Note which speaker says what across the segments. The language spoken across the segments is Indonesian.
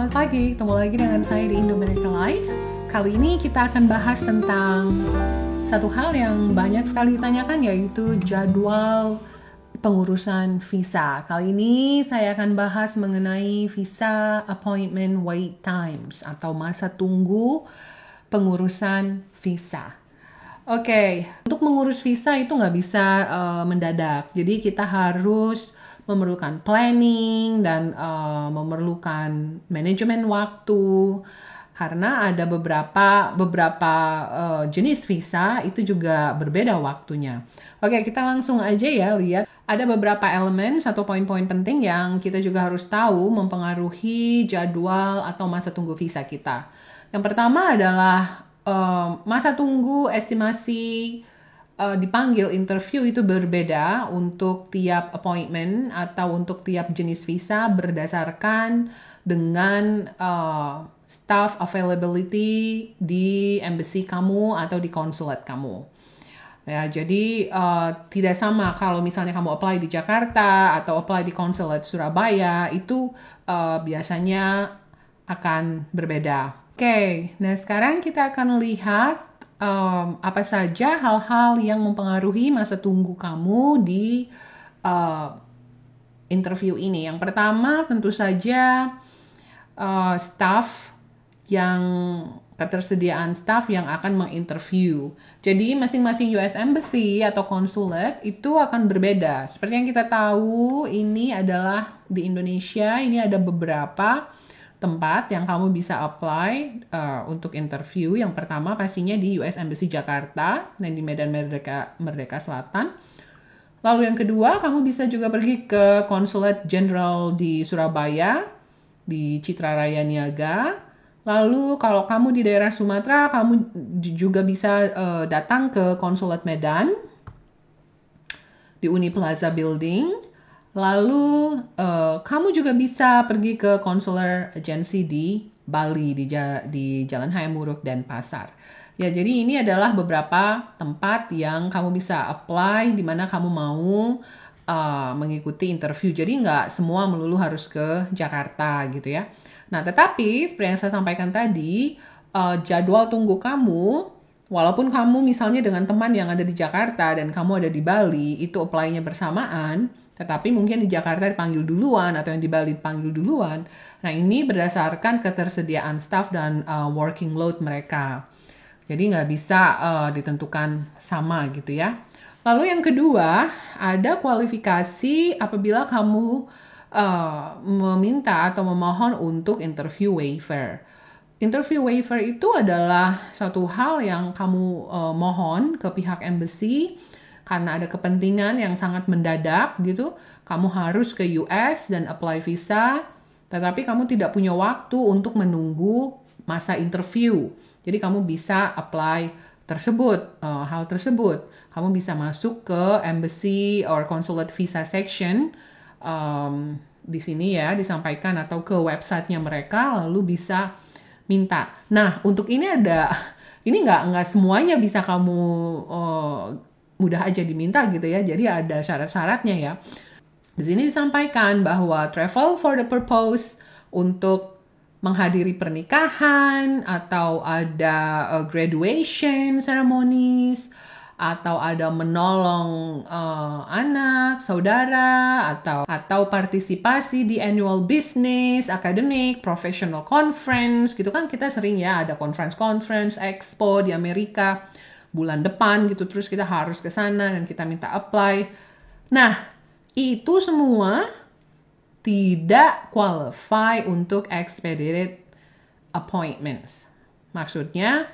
Speaker 1: Selamat pagi, ketemu lagi dengan saya di Indonesia Live. Kali ini kita akan bahas tentang satu hal yang banyak sekali ditanyakan, yaitu jadwal pengurusan visa. Kali ini saya akan bahas mengenai visa appointment wait times atau masa tunggu pengurusan visa. Oke, untuk mengurus visa itu nggak bisa mendadak. Jadi kita harus memerlukan planning dan memerlukan manajemen waktu, karena ada beberapa jenis visa itu juga berbeda waktunya. Oke, kita langsung aja ya lihat. Ada beberapa elemen atau poin-poin penting yang kita juga harus tahu mempengaruhi jadwal atau masa tunggu visa kita. Yang pertama adalah masa tunggu estimasi dipanggil interview itu berbeda untuk tiap appointment atau untuk tiap jenis visa berdasarkan dengan staff availability di embassy kamu atau di konsulat kamu. Ya, jadi tidak sama kalau misalnya kamu apply di Jakarta atau apply di konsulat Surabaya, itu biasanya akan berbeda. Oke, nah sekarang kita akan lihat apa saja hal-hal yang mempengaruhi masa tunggu kamu di interview ini. Yang pertama tentu saja ketersediaan staff yang akan menginterview. Jadi masing-masing US Embassy atau konsulat itu akan berbeda. Seperti yang kita tahu, ini adalah di Indonesia, ini ada beberapa tempat yang kamu bisa apply untuk interview. Yang pertama pastinya di US Embassy Jakarta dan di Medan Merdeka Selatan. Lalu yang kedua, kamu bisa juga pergi ke Konsulat Jenderal di Surabaya, di Citra Raya Niaga. Lalu kalau kamu di daerah Sumatera, kamu juga bisa datang ke Konsulat Medan di Uni Plaza Building. Lalu kamu juga bisa pergi ke consular agency di Bali, di Jalan Hayam Wuruk dan Pasar. Ya, jadi ini adalah beberapa tempat yang kamu bisa apply di mana kamu mau mengikuti interview. Jadi nggak semua melulu harus ke Jakarta gitu ya. Nah, tetapi seperti yang saya sampaikan tadi, jadwal tunggu kamu, walaupun kamu misalnya dengan teman yang ada di Jakarta dan kamu ada di Bali, itu apply-nya bersamaan, tetapi mungkin di Jakarta dipanggil duluan atau yang di Bali dipanggil duluan. Nah, ini berdasarkan ketersediaan staff dan working load mereka. Jadi nggak bisa ditentukan sama gitu ya. Lalu yang kedua, ada kualifikasi apabila kamu meminta atau memohon untuk interview waiver. Interview waiver itu adalah satu hal yang kamu mohon ke pihak embassy karena ada kepentingan yang sangat mendadak gitu. Kamu harus ke US dan apply visa, tetapi kamu tidak punya waktu untuk menunggu masa interview. Jadi kamu bisa apply hal tersebut. Kamu bisa masuk ke embassy or consulate visa section di sini ya, disampaikan, atau ke websitenya mereka, lalu bisa minta. Nah, untuk ini ini nggak semuanya bisa kamu mudah aja diminta gitu ya. Jadi ada syarat-syaratnya ya. Di sini disampaikan bahwa travel for the purpose untuk menghadiri pernikahan, atau ada graduation ceremonies, atau ada menolong anak, saudara, atau partisipasi di annual business, academic, professional conference gitu kan, kita sering ya ada conference, expo di Amerika bulan depan gitu, terus kita harus ke sana dan kita minta apply. Nah, itu semua tidak qualify untuk expedited appointments. Maksudnya,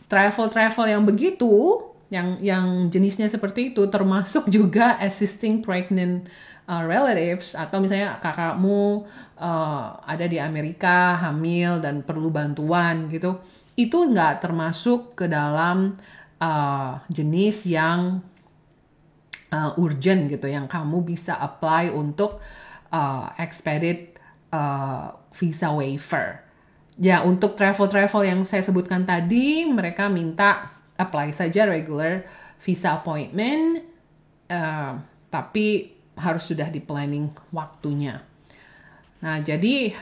Speaker 1: travel yang begitu, yang jenisnya seperti itu, termasuk juga assisting pregnant relatives, atau misalnya kakakmu ada di Amerika, hamil dan perlu bantuan gitu, itu nggak termasuk ke dalam jenis yang urgent gitu, yang kamu bisa apply untuk expedited visa waiver. Ya, untuk travel yang saya sebutkan tadi, mereka minta apply saja regular visa appointment, tapi harus sudah di planning waktunya. Nah, jadi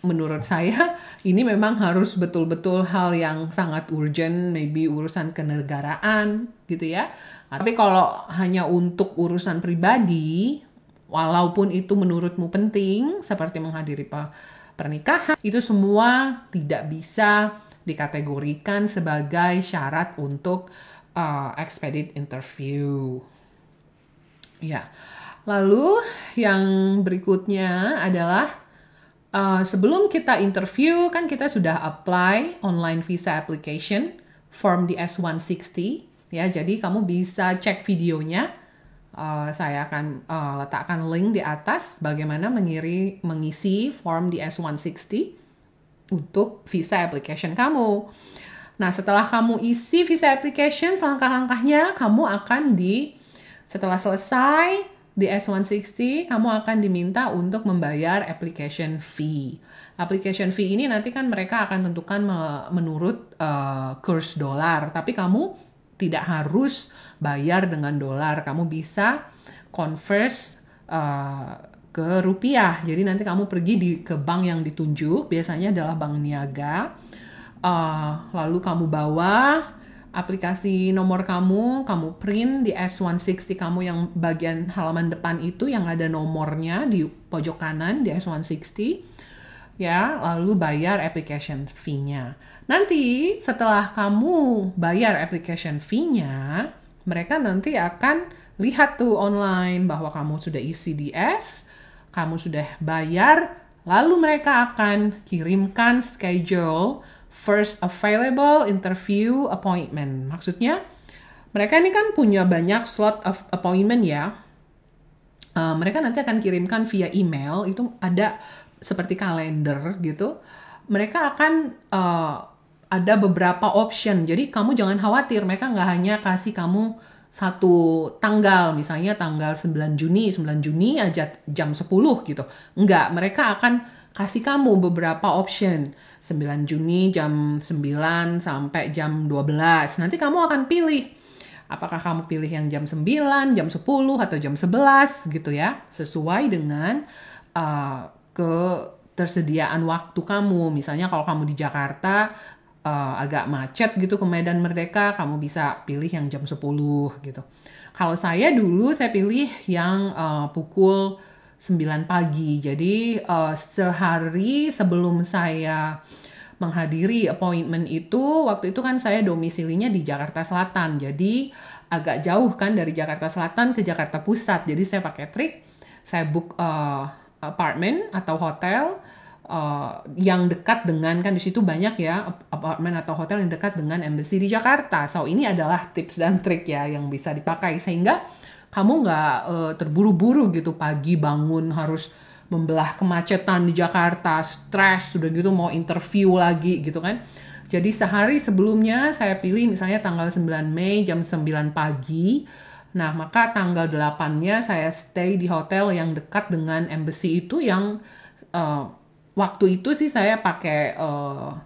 Speaker 1: menurut saya ini memang harus betul-betul hal yang sangat urgent, maybe urusan kenegaraan gitu ya. Tapi kalau hanya untuk urusan pribadi, walaupun itu menurutmu penting, seperti menghadiri pernikahan, itu semua tidak bisa dikategorikan sebagai syarat untuk expedite interview. Ya, lalu yang berikutnya adalah sebelum kita interview kan kita sudah apply online visa application form di S160 ya. Jadi kamu bisa cek videonya. Saya akan letakkan link di atas bagaimana mengisi form di S160 untuk visa application kamu. Nah, setelah kamu isi visa application, langkah-langkahnya kamu akan setelah selesai di S160, kamu akan diminta untuk membayar application fee. Application fee ini nanti kan mereka akan tentukan menurut kurs dolar, tapi kamu tidak harus bayar dengan dolar. Kamu bisa convert ke rupiah. Jadi nanti kamu pergi ke bank yang ditunjuk, biasanya adalah bank niaga. Lalu kamu bawa aplikasi nomor kamu print di S160 kamu yang bagian halaman depan itu yang ada nomornya di pojok kanan di S160. Ya, lalu bayar application fee-nya. Nanti setelah kamu bayar application fee-nya, mereka nanti akan lihat tuh online bahwa kamu sudah isi DS, kamu sudah bayar, lalu mereka akan kirimkan schedule first available interview appointment. Maksudnya, mereka ini kan punya banyak slot of appointment ya. Mereka nanti akan kirimkan via email, itu ada seperti kalender gitu. Mereka akan ada beberapa option. Jadi kamu jangan khawatir, mereka nggak hanya kasih kamu satu tanggal, misalnya tanggal 9 Juni aja jam 10 gitu. Enggak, mereka akan kasih kamu beberapa option. 9 Juni jam 9 sampai jam 12. Nanti kamu akan pilih. Apakah kamu pilih yang jam 9, jam 10, atau jam 11 gitu ya. Sesuai dengan ketersediaan waktu kamu. Misalnya kalau kamu di Jakarta agak macet gitu ke Medan Merdeka, kamu bisa pilih yang jam 10 gitu. Kalau saya pilih yang pukul 9 pagi. Jadi sehari sebelum saya menghadiri appointment itu, waktu itu kan saya domisilinya di Jakarta Selatan. Jadi agak jauh kan dari Jakarta Selatan ke Jakarta Pusat. Jadi saya pakai trik, saya book apartemen atau hotel yang dekat dengan, kan di situ banyak ya apartemen atau hotel yang dekat dengan embassy di Jakarta. So ini adalah tips dan trik ya yang bisa dipakai sehingga kamu nggak terburu-buru gitu pagi bangun harus membelah kemacetan di Jakarta, stres, udah gitu mau interview lagi gitu kan. Jadi sehari sebelumnya saya pilih misalnya tanggal 9 Mei jam 9 pagi. Nah, maka tanggal 8-nya saya stay di hotel yang dekat dengan embassy itu yang waktu itu sih saya pakai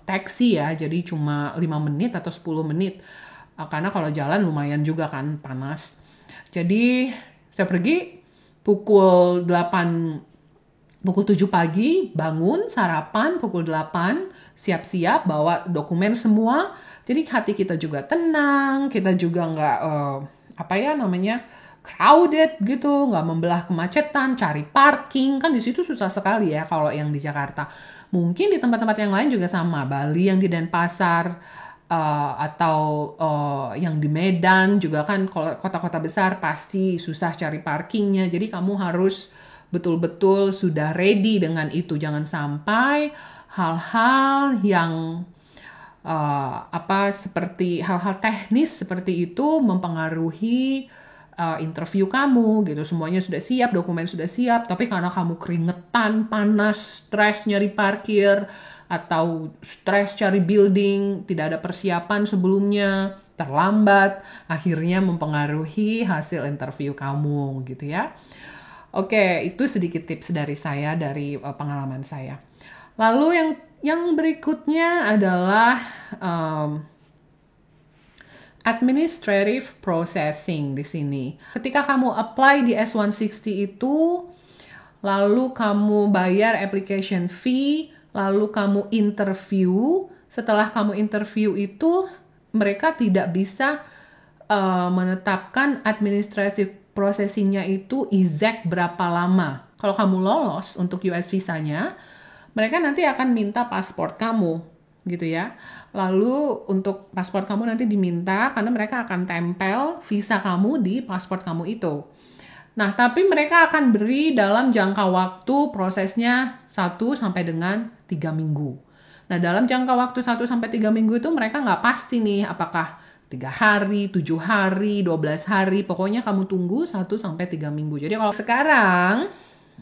Speaker 1: taksi ya, jadi cuma 5 menit atau 10 menit. Karena kalau jalan lumayan juga kan, panas. Jadi saya pergi pukul 7 pagi, bangun, sarapan, pukul 8, siap-siap, bawa dokumen semua. Jadi hati kita juga tenang, kita juga nggak, crowded gitu, nggak membelah kemacetan, cari parking, kan di situ susah sekali ya kalau yang di Jakarta. Mungkin di tempat-tempat yang lain juga sama, Bali yang di Denpasar, atau yang di Medan juga kan kota-kota besar pasti susah cari parkingnya. Jadi kamu harus betul-betul sudah ready dengan itu. Jangan sampai hal-hal yang seperti hal-hal teknis seperti itu mempengaruhi interview kamu gitu. Semuanya sudah siap, dokumen sudah siap, tapi karena kamu keringetan, panas, stres nyari parkir, atau stres cari building, tidak ada persiapan sebelumnya, terlambat, akhirnya mempengaruhi hasil interview kamu gitu ya. Oke, itu sedikit tips dari saya, dari pengalaman saya. Lalu yang berikutnya adalah administrative processing di sini. Ketika kamu apply di S160 itu, lalu kamu bayar application fee, lalu kamu interview. Setelah kamu interview itu, mereka tidak bisa menetapkan administrative processing-nya itu exact berapa lama. Kalau kamu lolos untuk US visa-nya, mereka nanti akan minta paspor kamu, gitu ya. Lalu untuk paspor kamu nanti diminta karena mereka akan tempel visa kamu di paspor kamu itu. Nah, tapi mereka akan beri dalam jangka waktu prosesnya 1 sampai dengan 3 minggu. Nah, dalam jangka waktu 1 sampai 3 minggu itu mereka nggak pasti nih apakah 3 hari, 7 hari, 12 hari, pokoknya kamu tunggu 1 sampai 3 minggu. Jadi kalau sekarang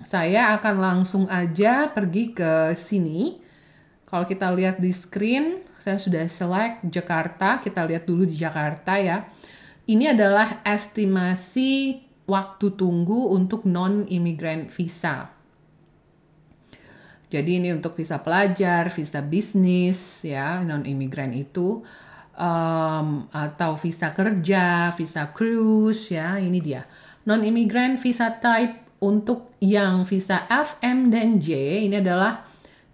Speaker 1: saya akan langsung aja pergi ke sini. Kalau kita lihat di screen, saya sudah select Jakarta. Kita lihat dulu di Jakarta ya. Ini adalah estimasi waktu tunggu untuk non-immigrant visa. Jadi ini untuk visa pelajar, visa bisnis ya, non-immigrant itu. Atau visa kerja, visa cruise ya, ini dia. Non-immigrant visa type untuk yang visa F, M, dan J ini adalah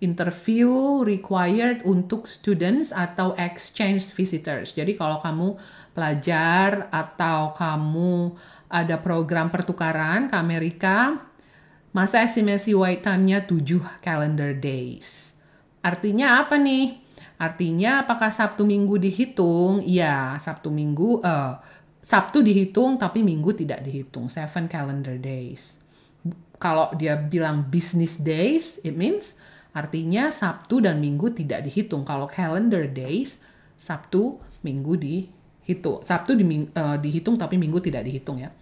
Speaker 1: interview required untuk students atau exchange visitors. Jadi kalau kamu pelajar atau kamu ada program pertukaran ke Amerika, masa estimasi wait time-nya 7 calendar days. Artinya apa nih? Artinya apakah Sabtu Minggu dihitung? Iya, Sabtu dihitung tapi Minggu tidak dihitung. 7 calendar days. Kalau dia bilang business days, it means artinya Sabtu dan Minggu tidak dihitung. Kalau calendar days, Sabtu, Minggu dihitung. Sabtu dihitung tapi Minggu tidak dihitung ya.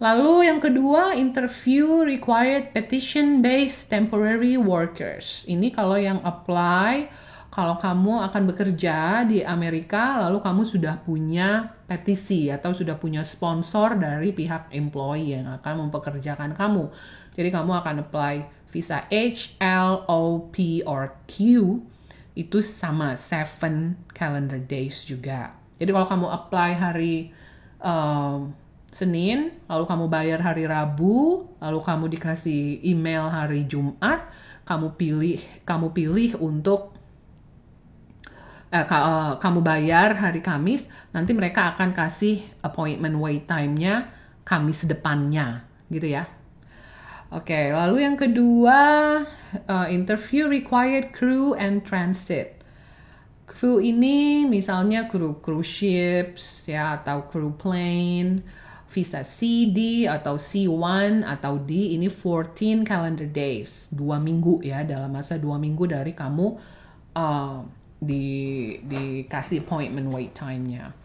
Speaker 1: Lalu yang kedua, interview required petition-based temporary workers. Ini kalau yang apply, kalau kamu akan bekerja di Amerika, lalu kamu sudah punya petisi atau sudah punya sponsor dari pihak employee yang akan mempekerjakan kamu. Jadi kamu akan apply visa H, L, O, P, or Q, itu sama 7 calendar days juga. Jadi kalau kamu apply hari Senin, lalu kamu bayar hari Rabu, lalu kamu dikasih email hari Jumat, kamu pilih untuk kamu bayar hari Kamis, nanti mereka akan kasih appointment wait time-nya Kamis depannya, gitu ya. Oke, lalu yang kedua, interview required crew and transit. Crew ini misalnya crew cruise ships ya, atau crew plane, visa C, D, atau C1, atau D, ini 14 calendar days, 2 minggu ya, dalam masa 2 minggu dari kamu dikasih appointment wait time-nya.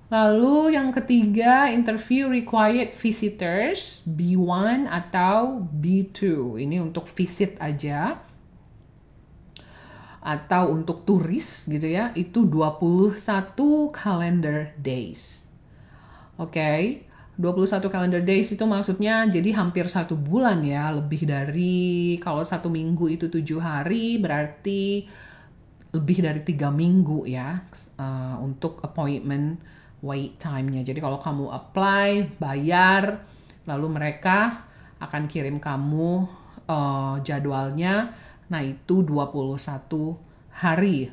Speaker 1: Lalu yang ketiga, interview required visitors, B1 atau B2. Ini untuk visit aja. Atau untuk turis gitu ya, itu 21 calendar days. Oke, 21 calendar days itu maksudnya jadi hampir 1 bulan ya, lebih dari, kalau 1 minggu itu 7 hari, berarti lebih dari 3 minggu ya untuk appointment wait time-nya. Jadi kalau kamu apply, bayar, lalu mereka akan kirim kamu jadwalnya, nah itu 21 hari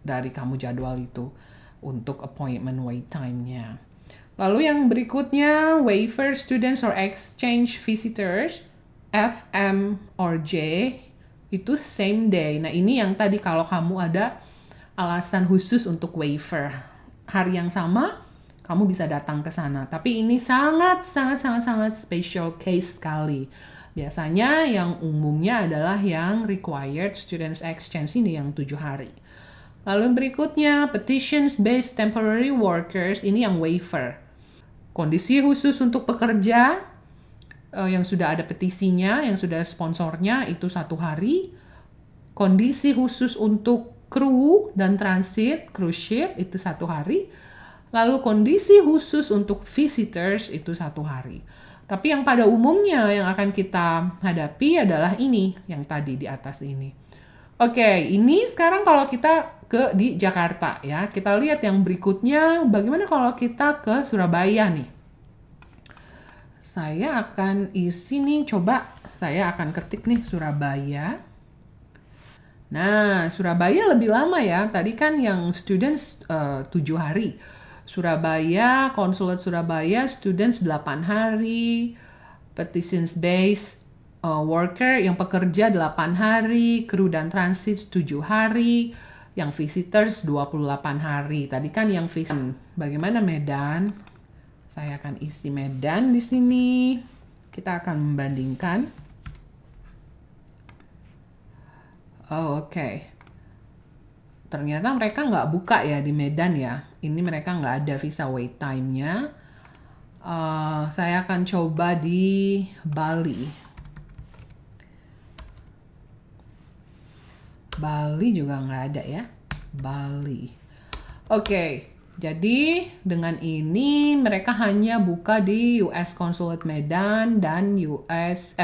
Speaker 1: dari kamu jadwal itu untuk appointment wait time-nya. Lalu yang berikutnya, waiver students or exchange visitors, F, M, or J, itu same day. Nah ini yang tadi kalau kamu ada alasan khusus untuk waiver. Hari yang sama, kamu bisa datang ke sana. Tapi ini sangat special case sekali. Biasanya yang umumnya adalah yang required students exchange ini yang 7 hari. Lalu berikutnya, petitions-based temporary workers, ini yang waiver. Kondisi khusus untuk pekerja, yang sudah ada petisinya, yang sudah sponsornya, itu 1 hari. Kondisi khusus untuk kru dan transit, cruise ship, itu 1 hari. Lalu kondisi khusus untuk visitors, itu 1 hari. Tapi yang pada umumnya yang akan kita hadapi adalah ini, yang tadi di atas ini. Oke, ini sekarang kalau kita di Jakarta ya. Kita lihat yang berikutnya, bagaimana kalau kita ke Surabaya nih. Saya akan isi nih, coba saya akan ketik nih Surabaya. Nah, Surabaya lebih lama ya. Tadi kan yang students 7 hari. Surabaya, Konsulat Surabaya, students 8 hari. Petitions based worker yang pekerja 8 hari. Kru dan transit 7 hari. Yang visitors 28 hari. Tadi kan yang bagaimana Medan? Saya akan isi Medan di sini. Kita akan membandingkan. Oh, oke. Ternyata mereka nggak buka ya di Medan ya. Ini mereka nggak ada visa wait time-nya. Saya akan coba di Bali. Bali juga nggak ada ya. Bali. Oke. Jadi dengan ini mereka hanya buka di US Consulate Medan dan US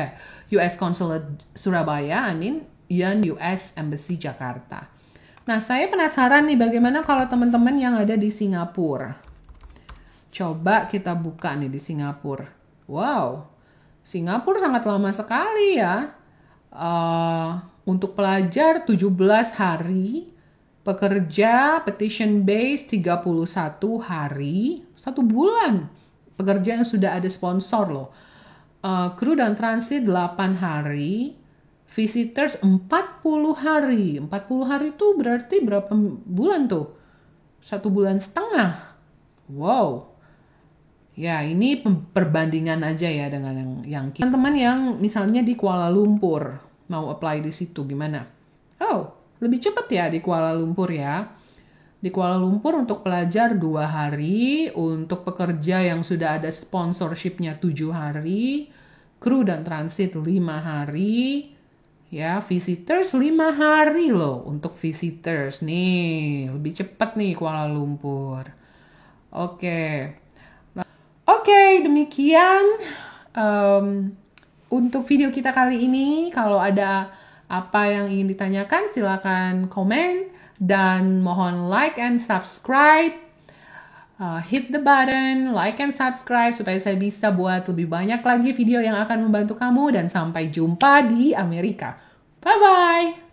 Speaker 1: Consulate Surabaya, dan US Embassy Jakarta. Nah, saya penasaran nih bagaimana kalau teman-teman yang ada di Singapura. Coba kita buka nih di Singapura. Wow, Singapura sangat lama sekali ya. Untuk pelajar 17 hari. Pekerja petition base 31 hari, 1 bulan. Pekerja yang sudah ada sponsor loh. Kru dan transit 8 hari. Visitors 40 hari. 40 hari itu berarti berapa bulan tuh? 1,5 bulan. Wow. Ya, ini perbandingan aja ya dengan yang teman-teman yang misalnya di Kuala Lumpur mau apply di situ gimana? Oh, lebih cepat ya di Kuala Lumpur ya. Di Kuala Lumpur untuk pelajar 2 hari, untuk pekerja yang sudah ada sponsorshipnya 7 hari, kru dan transit 5 hari, ya visitors 5 hari loh untuk visitors. Nih, lebih cepat nih Kuala Lumpur. Oke, demikian untuk video kita kali ini. Kalau ada apa yang ingin ditanyakan, silakan komen dan mohon like and subscribe. Hit the button, like and subscribe supaya saya bisa buat lebih banyak lagi video yang akan membantu kamu dan sampai jumpa di Amerika. Bye-bye!